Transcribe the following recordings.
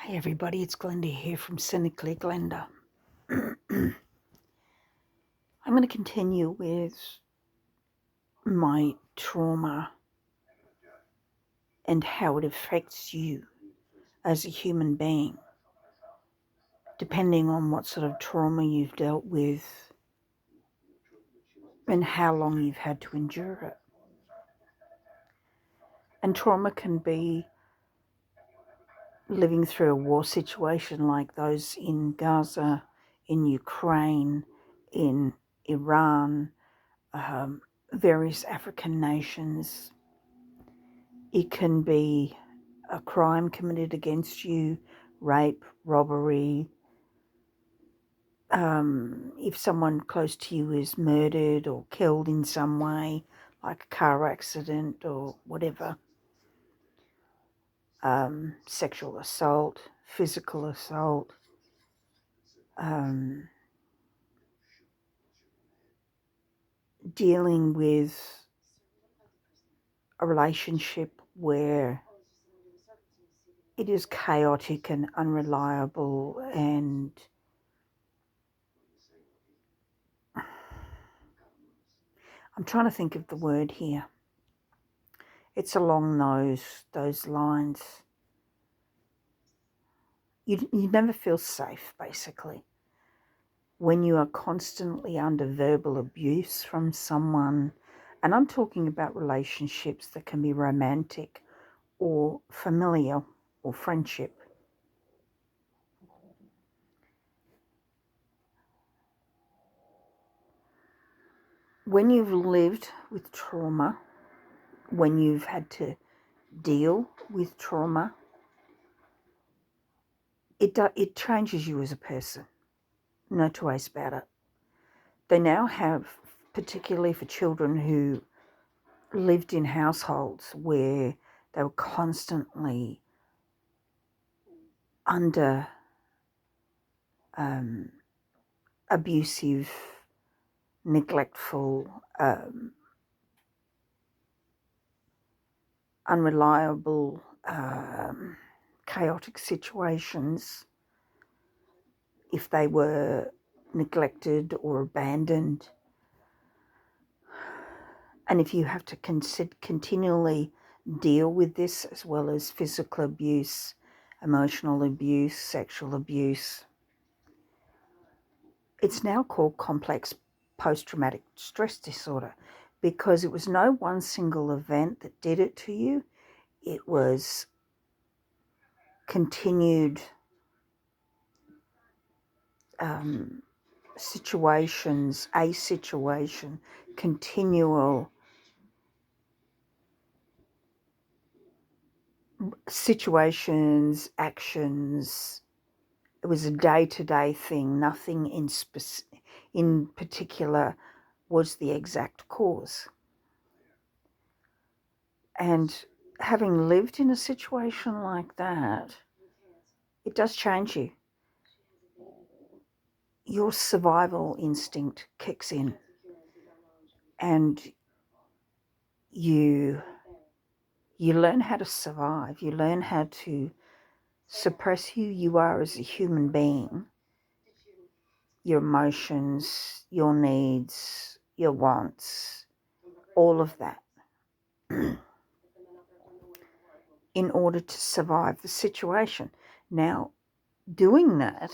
Hey everybody, it's Glenda here from Cynically Glenda. I'm going to continue with my trauma and how it affects you as a human being, depending on what sort of trauma you've dealt with and how long you've had to endure it. And trauma can be living through a war situation like those in Gaza, in Ukraine, in Iran, various African nations. It can be a crime committed against you, rape, robbery. If someone close to you is murdered or killed in some way, like a car accident or whatever. Sexual assault, physical assault. Dealing with a relationship where it is chaotic and unreliable and I'm trying to think of the word here. It's along those lines. You never feel safe, basically. When you are constantly under verbal abuse from someone, and I'm talking about relationships that can be romantic or familial or friendship. When you've lived with trauma, when you've had to deal with trauma, it changes you as a person. No two ways about it. They now have, particularly for children who lived in households where they were constantly under abusive, neglectful, unreliable, chaotic situations. If they were neglected or abandoned, and if you have to continually deal with this, as well as physical abuse, emotional abuse, sexual abuse, it's now called complex post-traumatic stress disorder, because it was no one single event that did it to you. It was continued situations, continual situations, actions. It was a day-to-day thing. Nothing in particular was the exact cause. And having lived in a situation like that, it does change you. Your survival instinct kicks in, and you learn how to survive. You learn how to suppress who you are as a human being, your emotions, your needs, your wants, all of that, in order to survive the situation. Now, doing that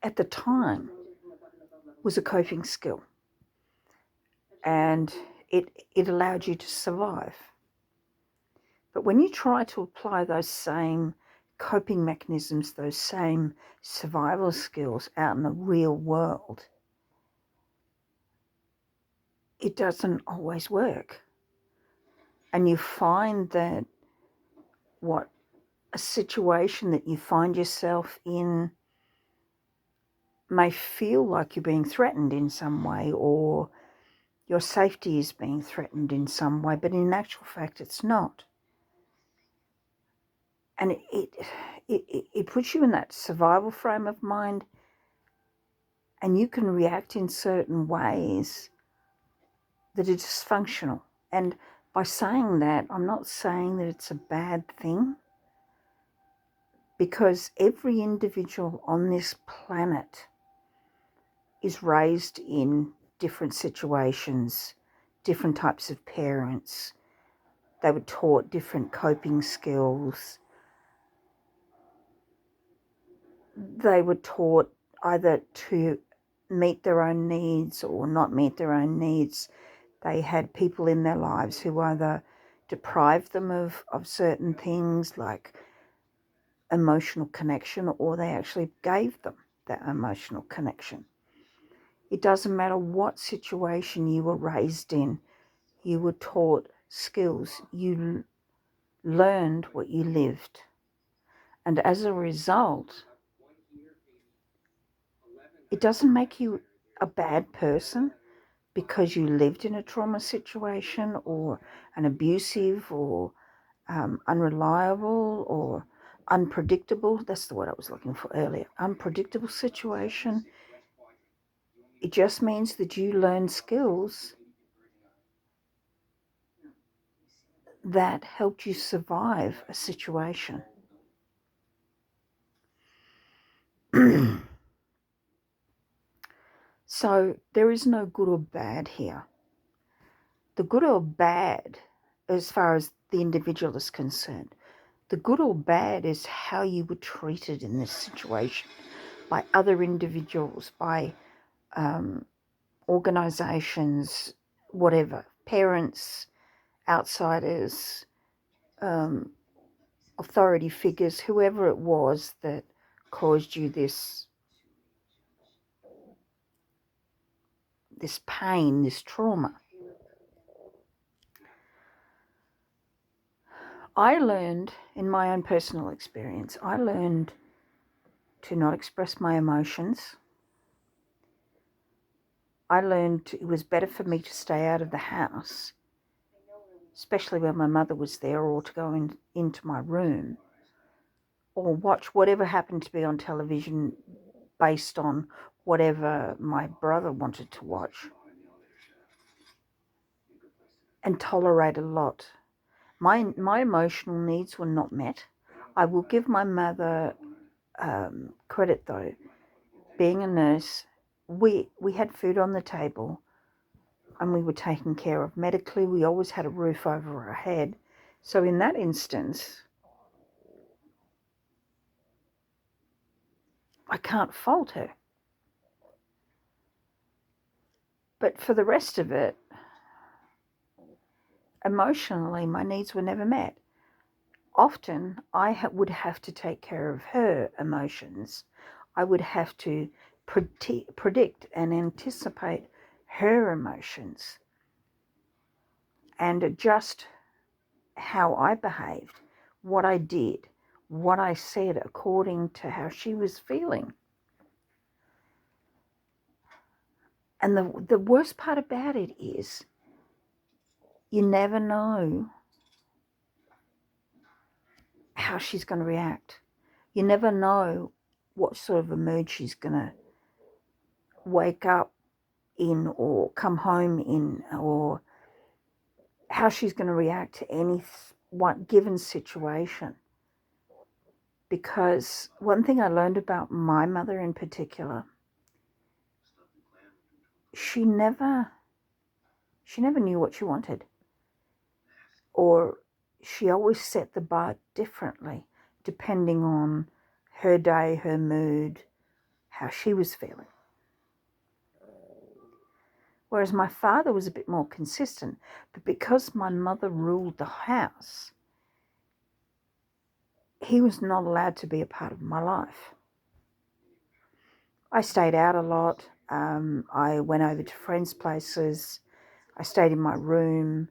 at the time was a coping skill, and it allowed you to survive. But when you try to apply those same coping mechanisms, those same survival skills out in the real world, it doesn't always work. And you find that a situation that you find yourself in may feel like you're being threatened in some way, or your safety is being threatened in some way, but in actual fact it's not. And it puts you in that survival frame of mind, and you can react in certain ways that are dysfunctional And by saying that, I'm not saying that it's a bad thing, because every individual on this planet is raised in different situations, different types of parents. They were taught different coping skills. They were taught either to meet their own needs or not meet their own needs. They had people in their lives who either deprived them of certain things like emotional connection, or they actually gave them that emotional connection. It doesn't matter what situation you were raised in, you were taught skills, you learned what you lived. And as a result, it doesn't make you a bad person because you lived in a trauma situation or an abusive or unreliable or unpredictable, that's the word I was looking for earlier, unpredictable situation. It just means that you learn skills that helped you survive a situation. So there is no good or bad here. The good or bad, as far as the individual is concerned, the good or bad is how you were treated in this situation by other individuals, by organizations, whatever, parents, outsiders, authority figures, whoever it was that caused you this pain, this trauma. I learned, in my own personal experience, I learned to not express my emotions. I learned it was better for me to stay out of the house, especially when my mother was there, or to go into my room, or watch whatever happened to be on television based on whatever my brother wanted to watch, and tolerate a lot. My emotional needs were not met. I will give my mother credit though. Being a nurse, we had food on the table and we were taken care of medically. We always had a roof over our head. So in that instance, I can't fault her. But for the rest of it, emotionally, my needs were never met. Often, I would have to take care of her emotions. I would have to predict and anticipate her emotions and adjust how I behaved, what I did, what I said according to how she was feeling. And the worst part about it is you never know how she's going to react. You never know what sort of a mood she's going to wake up in or come home in, or how she's going to react to any one given situation. Because one thing I learned about my mother in particular, she never knew what she wanted, or she always set the bar differently depending on her day, her mood, how she was feeling. Whereas my father was a bit more consistent, but because my mother ruled the house, he was not allowed to be a part of my life. I stayed out a lot. I went over to friends' places. I stayed in my room.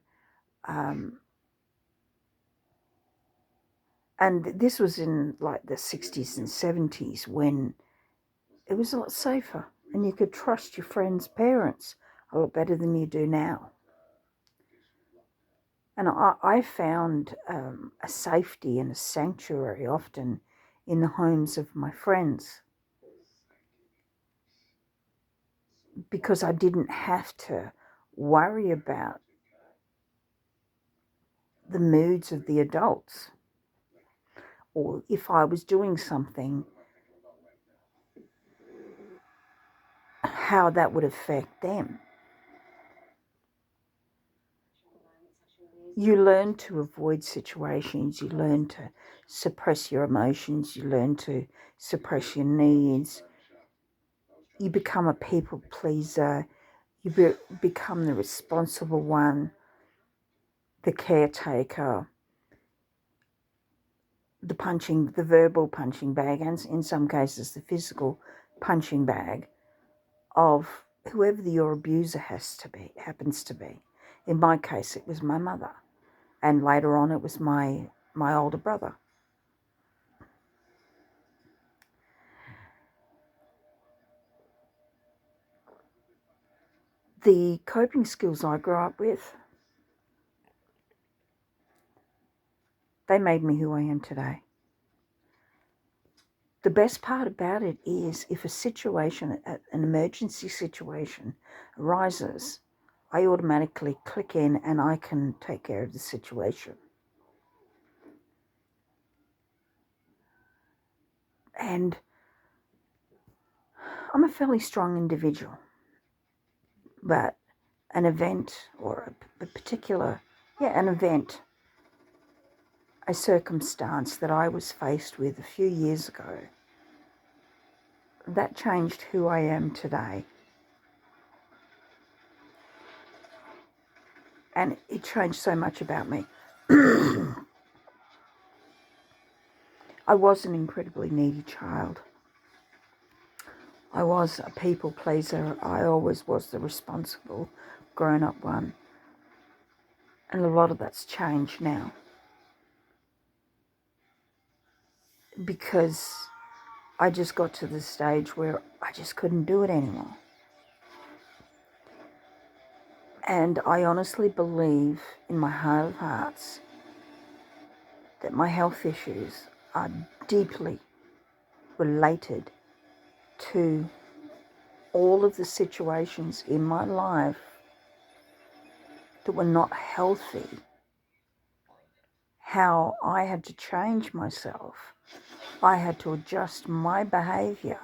And this was in like the 60s and 70s when it was a lot safer and you could trust your friends' parents a lot better than you do now. And I found a safety and a sanctuary often in the homes of my friends, because I didn't have to worry about the moods of the adults, or if I was doing something, how that would affect them. You learn to avoid situations, you learn to suppress your emotions, you learn to suppress your needs. You become a people pleaser, you become the responsible one, the caretaker, the verbal punching bag, and in some cases the physical punching bag of whoever your abuser happens to be. In my case, it was my mother, and later on it was my older brother. The coping skills I grew up with, they made me who I am today. The best part about it is if a situation, an emergency situation arises, I automatically click in and I can take care of the situation. And I'm a fairly strong individual, but an event or an event, a circumstance that I was faced with a few years ago, that changed who I am today. And it changed so much about me. I was an incredibly needy child. I was a people pleaser. I always was the responsible grown-up one. And a lot of that's changed now. Because I just got to the stage where I just couldn't do it anymore. And I honestly believe in my heart of hearts that my health issues are deeply related to all of the situations in my life that were not healthy. How I had to change myself. I had to adjust my behavior.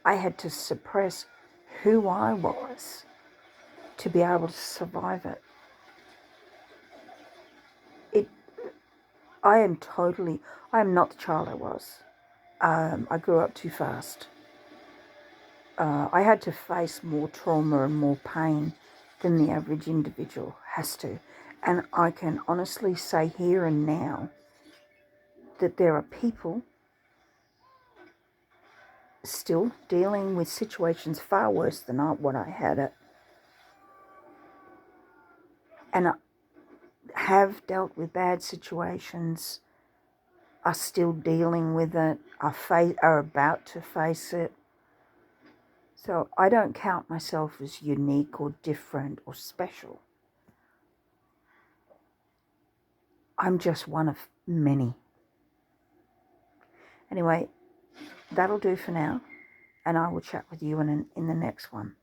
I had to suppress who I was to be able to survive it. I am not the child I was. I grew up too fast. I had to face more trauma and more pain than the average individual has to. And I can honestly say here and now that there are people still dealing with situations far worse than what I had it. And have dealt with bad situations, are still dealing with it, are about to face it. So I don't count myself as unique or different or special. I'm just one of many. Anyway, that'll do for now, and I will chat with you in the next one.